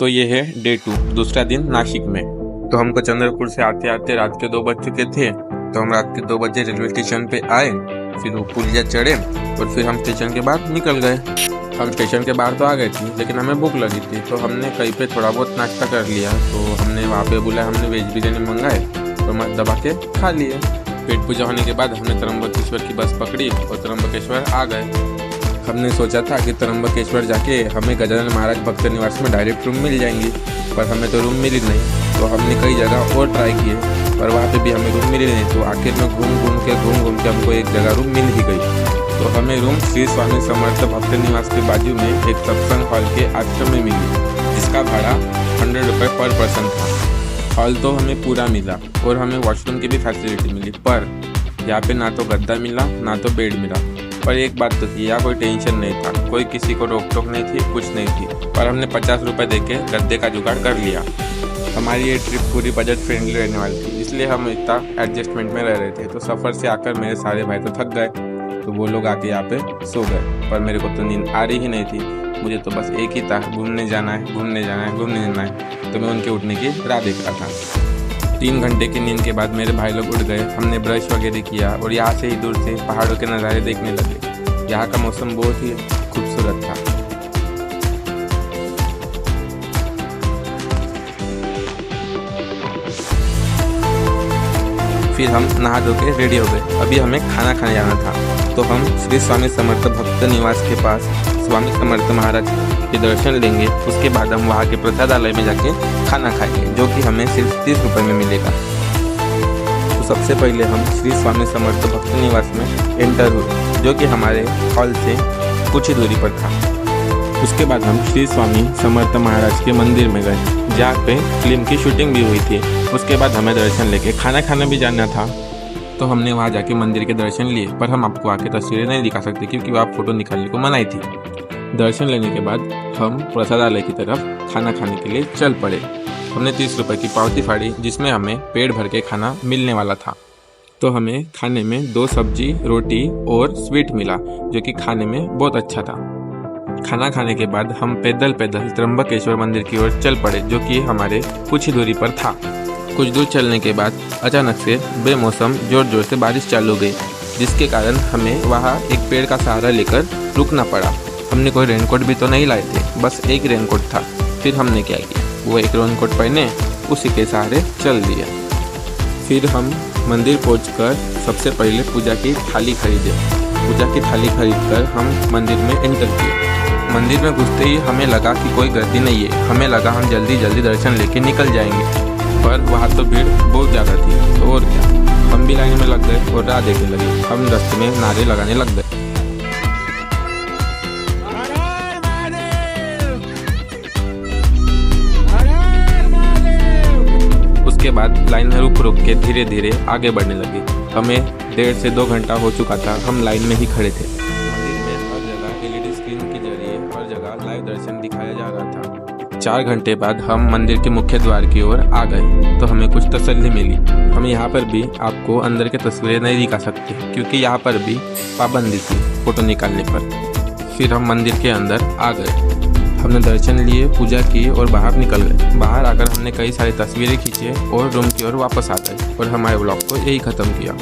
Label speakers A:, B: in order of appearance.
A: तो ये है डे 2, दूसरा दिन नासिक में। तो हमको चंद्रपुर से आते आते रात के 2 बज चुके थे। तो हम रात के 2 बजे रेलवे स्टेशन पे आए, फिर वो पुलिया चढ़े और फिर हम स्टेशन के बाहर निकल गए। हम स्टेशन के बाहर तो आ गए थे, लेकिन हमें भूख लगी थी तो हमने कहीं पे थोड़ा बहुत नाश्ता कर लिया। तो हमने वहाँ पे बोला हमने वेज बिरयानी मंगाए तो मत दबा के खा लिए। पेट पूजा होने के बाद हमने त्र्यंबकेश्वर की बस पकड़ी और त्र्यंबकेश्वर आ गए। हमने सोचा था कि त्र्यंबकेश्वर जाके हमें गजानन महाराज भक्त निवास में डायरेक्ट रूम मिल जाएंगी, पर हमें तो रूम मिली नहीं। तो हमने कई जगह और ट्राई किए पर वहाँ पे भी हमें रूम मिली नहीं। तो आखिर में घूम घूम के हमको एक जगह रूम मिल ही गई। तो हमें रूम श्री स्वामी समर्थ भक्त निवास के बाजू में एक सत्संग हॉल के आश्रम में मिली, जिसका भाड़ा 100 रुपये पर पर्सन था। हॉल तो हमें पूरा मिला और हमें वॉशरूम की भी फैसिलिटी मिली, पर यहाँ पे ना तो गद्दा मिला ना तो बेड मिला। पर एक बात तो थी, यहाँ कोई टेंशन नहीं था, कोई किसी को रोक टोक नहीं थी, कुछ नहीं थी। पर हमने 50 रुपये दे के गद्दे का जुगाड़ कर लिया। हमारी ये ट्रिप पूरी बजट फ्रेंडली रहने वाली थी, इसलिए हम इतना एडजस्टमेंट में रह रहे थे। तो सफ़र से आकर मेरे सारे भाई तो थक गए, तो वो लोग आके यहाँ पे सो गए। पर मेरे को तो नींद आ रही ही नहीं थी, मुझे तो बस एक ही था, घूमने जाना है, घूमने जाना है, घूमने जाना है। तो मैं उनके उठने की राह देख रहा था। 3 घंटे की नींद के बाद मेरे भाई लोग उठ गए। हमने ब्रश वगैरह किया और यहाँ से ही दूर से पहाड़ों के नज़ारे देखने लगे। यहाँ का मौसम बहुत ही खूबसूरत था। फिर हम नहा धो के रेडी हो गए। अभी हमें खाना खाने जाना था। तो हम श्री स्वामी समर्थ भक्त निवास के पास स्वामी समर्थ महाराज के दर्शन लेंगे। उसके बाद हम वहाँ के प्रसादालय में जाके खाना खाएंगे, जो कि हमें सिर्फ 30 रुपये में मिलेगा। तो सबसे पहले हम श्री स्वामी समर्थ भक्त निवास में एंटर हुए, जो कि हमारे हॉल से कुछ ही दूरी पर था। उसके बाद हम श्री स्वामी समर्थ महाराज के मंदिर में गए, जहाँ पे फिल्म की शूटिंग भी हुई थी। उसके बाद हमें दर्शन लेके खाना खाने भी जाना था। तो हमने वहाँ जाके मंदिर के दर्शन लिए, पर हम आपको आके तस्वीरें नहीं दिखा सकते क्योंकि वहाँ फ़ोटो निकालने को मनाही थी। दर्शन लेने के बाद हम प्रसादालय की तरफ खाना खाने के लिए चल पड़े। हमने 30 रुपये की पावती फाड़ी, जिसमें हमें पेट भर के खाना मिलने वाला था। तो हमें खाने में 2 सब्जी, रोटी और स्वीट मिला, जो कि खाने में बहुत अच्छा था। खाना खाने के बाद हम पैदल त्र्यंबकेश्वर मंदिर की ओर चल पड़े, जो कि हमारे कुछ ही दूरी पर था। कुछ दूर चलने के बाद अचानक से बेमौसम जोर से बारिश चालू हो गई, जिसके कारण हमें वहाँ एक पेड़ का सहारा लेकर रुकना पड़ा। हमने कोई रेनकोट भी तो नहीं लाए थे, बस एक रेनकोट था। फिर हमने क्या किया, वो एक रेनकोट पहने उसी के सहारे चल दिया। फिर हम मंदिर पहुंचकर सबसे पहले पूजा की थाली खरीदे। पूजा की थाली खरीदकर हम मंदिर में एंटर किए। मंदिर में घुसते ही हमें लगा कि कोई गर्दी नहीं है। हमें लगा हम जल्दी दर्शन लेके निकल जाएंगे, पर वहाँ तो भीड़ बहुत ज़्यादा थी। तो और क्या, हम भी लाइन में लग गए और राह देखने लगे। हम रास्ते में नारे लगाने लग गए। उसके बाद लाइन में रुक के धीरे धीरे आगे बढ़ने लगी। हमें 1.5 से 2 घंटा हो चुका था, हम लाइन में ही खड़े थे। मंदिर में हर जगह LED स्क्रीन के जरिए हर जगह लाइव दर्शन दिखाया जा रहा था। 4 घंटे बाद हम मंदिर के मुख्य द्वार की ओर आ गए, तो हमें कुछ तसल्ली मिली। हम यहाँ पर भी आपको अंदर की तस्वीरें नहीं दिखा सकते, क्योंकि यहाँ पर भी पाबंदी थी फ़ोटो निकालने पर। फिर हम मंदिर के अंदर आ गए। हमने दर्शन लिए, पूजा की और बाहर निकल गए। बाहर आकर हमने कई सारी तस्वीरें खींचे और रूम की ओर वापस आ गए और हमारे ब्लॉग को यही ख़त्म किया।